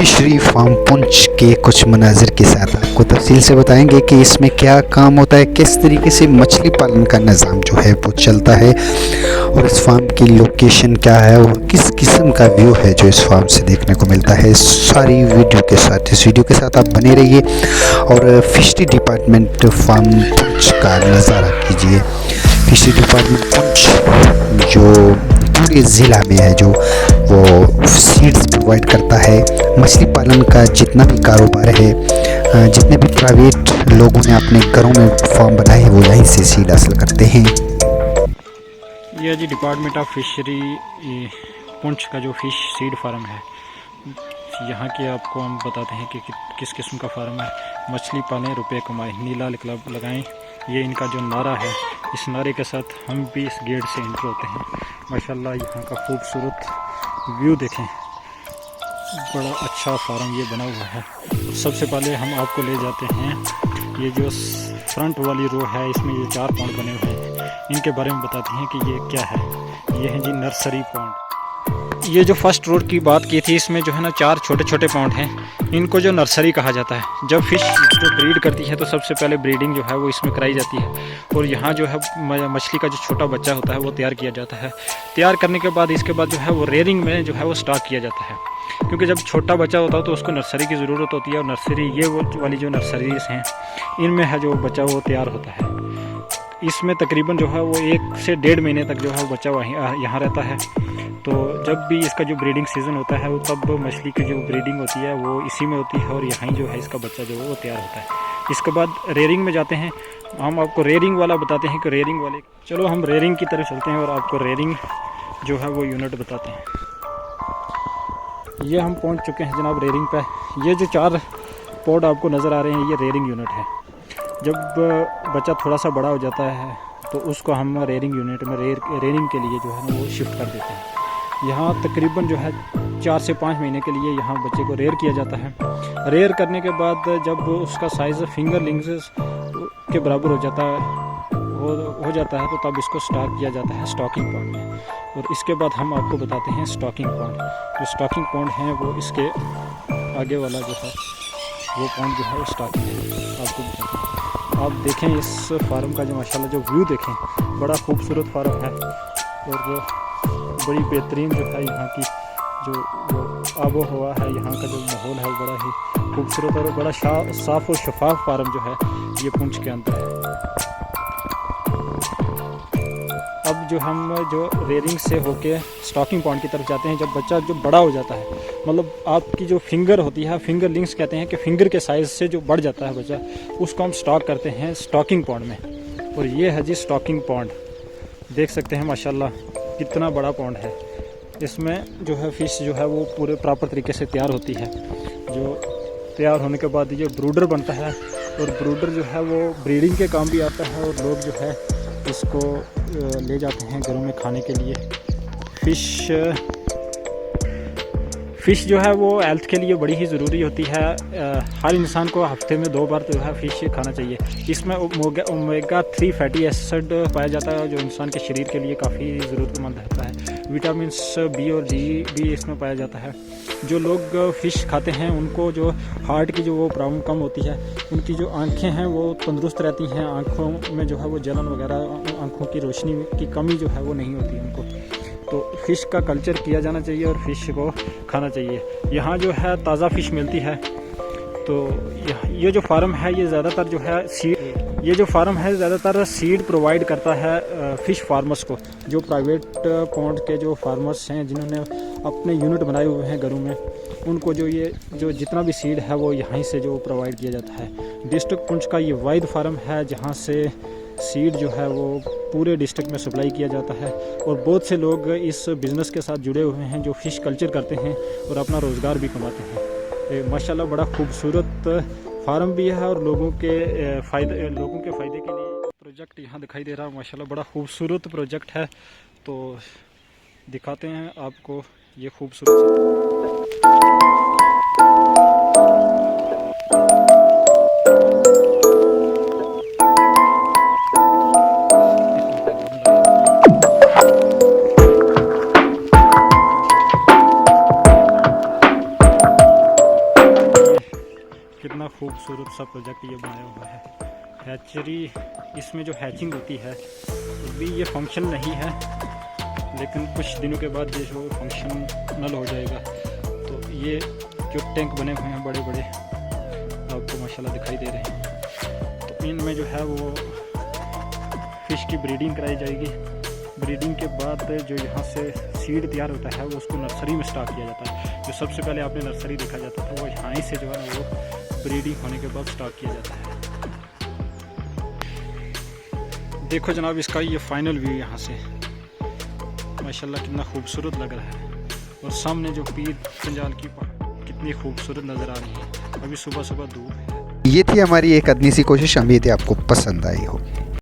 Fishery farm Poonch के कुछ मनाजिर के साथ आपको तफसील से बताएंगे कि इसमें क्या काम होता है, किस तरीके से मछली पालन का निज़ाम जो है वो चलता है और इस फार्म की लोकेशन क्या है और किस किस्म का व्यू है जो इस फार्म से देखने को मिलता है। सारी वीडियो के साथ इस वीडियो के साथ आप बने रहिए और फिशरी डिपार्टमेंट फार्म पुंछ का नज़ारा कीजिए। फिशरी डिपार्टमेंट पुंछ जो पूरे ज़िला में है, जो वो सीड्स प्रोवाइड करता है। मछली पालन का जितना भी कारोबार है, जितने भी प्राइवेट लोगों ने अपने घरों में फार्म बनाए हैं वो यहीं से सीड हासिल करते हैं। यह जी डिपार्टमेंट ऑफ फिशरी पुंछ का जो फिश सीड फार्म है, यहाँ की आपको हम बताते हैं कि किस किस्म का फार्म है। मछली पालें रुपए कमाएं, नीला क्लब लगाएं, ये इनका जो नारा है। इस नारे के साथ हम भी इस गेट से एंटर होते हैं। माशाल्लाह यहाँ का खूबसूरत व्यू देखें, बड़ा अच्छा फार्म ये बना हुआ है। सबसे पहले हम आपको ले जाते हैं, ये जो फ्रंट वाली रो है इसमें ये 4 पॉन्ड बने हुए हैं, इनके बारे में बताते हैं कि ये क्या है। ये है जी नर्सरी पॉन्ड। ये जो फर्स्ट रोड की बात की थी, इसमें जो है ना 4 छोटे छोटे पॉन्ड हैं, इनको जो नर्सरी कहा जाता है। जब फिश जो ब्रीड करती है तो सबसे पहले ब्रीडिंग जो है वो इसमें कराई जाती है और यहाँ जो है मछली का जो छोटा बच्चा होता है वो तैयार किया जाता है। तैयार करने के बाद इसके बाद जो है वो रेयरिंग में जो है वो स्टॉक किया जाता है, क्योंकि जब छोटा बच्चा होता है तो उसको नर्सरी की ज़रूरत होती है। और नर्सरी ये वो वाली जो नर्सरीज हैं इनमें है जो बच्चा वो तैयार होता है। इसमें तकरीबन जो है वो 1 से 1.5 महीने तक जो है वो बच्चा वहीं यहाँ रहता है। तो जब भी इसका जो ब्रीडिंग सीज़न होता है वो तब मछली की जो ब्रीडिंग होती है वो इसी में होती है और यहाँ जो है इसका बच्चा जो है वो तैयार होता है। इसके बाद रेयरिंग में जाते हैं। हम आपको रेयरिंग वाला बताते हैं कि रेयरिंग वाले, चलो हम रेयरिंग की तरफ चलते हैं और आपको रेयरिंग जो है वो यूनिट बताते हैं। ये हम पहुँच चुके हैं जनाब रेयरिंग पर। ये जो 4 पॉड आपको नज़र आ रहे हैं ये रेयरिंग यूनिट है। जब बच्चा थोड़ा सा बड़ा हो जाता है तो उसको हम रेयरिंग यूनिट में रेयरिंग के लिए जो है ना वो शिफ्ट कर देते हैं। यहाँ तकरीबन जो है 4 से 5 महीने के लिए यहाँ बच्चे को रेयर किया जाता है। रेयर करने के बाद जब उसका साइज़ फिंगर लिंग्स के बराबर हो जाता है तो तब इसको स्टॉक किया जाता है स्टॉकिंग पॉन्ड में। और इसके बाद हम आपको बताते हैं स्टॉकिंग पॉन्ड। जो स्टॉकिंग पॉन्ड हैं वो इसके आगे वाला जो है वो पॉन्ड जो है वो स्टॉकिंग है। आपको बताते हैं, आप देखें इस फार्म का जो माशाल्लाह जो व्यू देखें, बड़ा खूबसूरत फार्म है और बड़ी बेहतरीन जो है यहाँ की जो आबो हवा है, यहाँ का जो माहौल है वो बड़ा ही खूबसूरत और बड़ा साफ़ और शफाफ फार्म जो है ये पुंछ के अंदर है। अब जो हम जो रेयरिंग से होके स्टॉकिंग पॉइंट की तरफ जाते हैं, जब बच्चा जो बड़ा हो जाता है, मतलब आपकी जो फिंगर होती है, फिंगर लिंक्स कहते हैं कि फिंगर के साइज़ से जो बढ़ जाता है बच्चा, उसको हम स्टॉक करते हैं स्टॉकिंग पॉन्ड में। और ये है जी स्टॉकिंग पॉन्ड, देख सकते हैं माशाल्लाह कितना बड़ा पॉन्ड है। इसमें जो है फ़िश जो है वो पूरे प्रॉपर तरीके से तैयार होती है। जो तैयार होने के बाद ये ब्रूडर बनता है और ब्रूडर जो है वो ब्रीडिंग के काम भी आता है और लोग जो है इसको ले जाते हैं घरों में खाने के लिए। फ़िश जो है वो हेल्थ के लिए बड़ी ही ज़रूरी होती है। हर इंसान को हफ्ते में 2 बार जो है फ़िश खाना चाहिए। इसमें ओमेगा 3 फैटी एसिड पाया जाता है जो इंसान के शरीर के लिए काफ़ी ज़रूरतमंद होता है। विटामिन्स बी और डी भी इसमें पाया जाता है। जो लोग फ़िश खाते हैं उनको जो हार्ट की जो वो प्रॉब्लम कम होती है, उनकी जो आँखें हैं वो तंदुरुस्त रहती हैं, आँखों में जो है वो जलन वगैरह, आँखों की रोशनी की कमी जो है वो नहीं होती उनको। तो फ़िश का कल्चर किया जाना चाहिए और फ़िश को खाना चाहिए। यहाँ जो है ताज़ा फ़िश मिलती है। तो ये जो फार्म है ये ज़्यादातर जो है ज़्यादातर सीड प्रोवाइड करता है फ़िश फार्मर्स को। जो प्राइवेट पॉन्ड के जो फार्मर्स हैं जिन्होंने अपने यूनिट बनाए हुए हैं घरों में, उनको जो जितना भी सीड है वो यहीं से जो प्रोवाइड किया जाता है। डिस्ट्रिक्ट पुंछ का ये वाहिद फार्म है जहाँ से सीड जो है वो पूरे डिस्ट्रिक्ट में सप्लाई किया जाता है। और बहुत से लोग इस बिज़नेस के साथ जुड़े हुए हैं जो फ़िश कल्चर करते हैं और अपना रोज़गार भी कमाते हैं। माशाल्लाह बड़ा खूबसूरत फार्म भी है और लोगों के फ़ायदे के लिए प्रोजेक्ट यहाँ दिखाई दे रहा है। माशाल्लाह बड़ा खूबसूरत प्रोजेक्ट है। तो दिखाते हैं आपको ये खूबसूरत कितना खूबसूरत सा प्रोजेक्ट ये बनाया हुआ है। हैचरी, इसमें जो हैचिंग होती है अभी ये फंक्शन नहीं है, लेकिन कुछ दिनों के बाद ये जो फंक्शनल हो जाएगा। तो ये जो टैंक बने हुए हैं बड़े बड़े आपको माशाल्लाह दिखाई दे रहे हैं, तो इनमें जो है वो फ़िश की ब्रीडिंग कराई जाएगी। ब्रीडिंग के बाद जो यहाँ से सीड तैयार होता है वो उसको नर्सरी में स्टॉक किया जाता है। जो सबसे पहले आपने नर्सरी देखा जाता था वो यहाँ ही से जो है ना वो ब्रीडिंग होने के बाद स्टॉक किया जाता है। देखो जनाब इसका ये फाइनल व्यू यहाँ से माशाल्लाह कितना खूबसूरत लग रहा है। और सामने जो पीर पंजाल की कितनी खूबसूरत नज़र आ रही है। अभी सुबह सुबह धूप है। ये थी हमारी एक आदमी सी कोशिश, उम्मीद है आपको पसंद आई हो।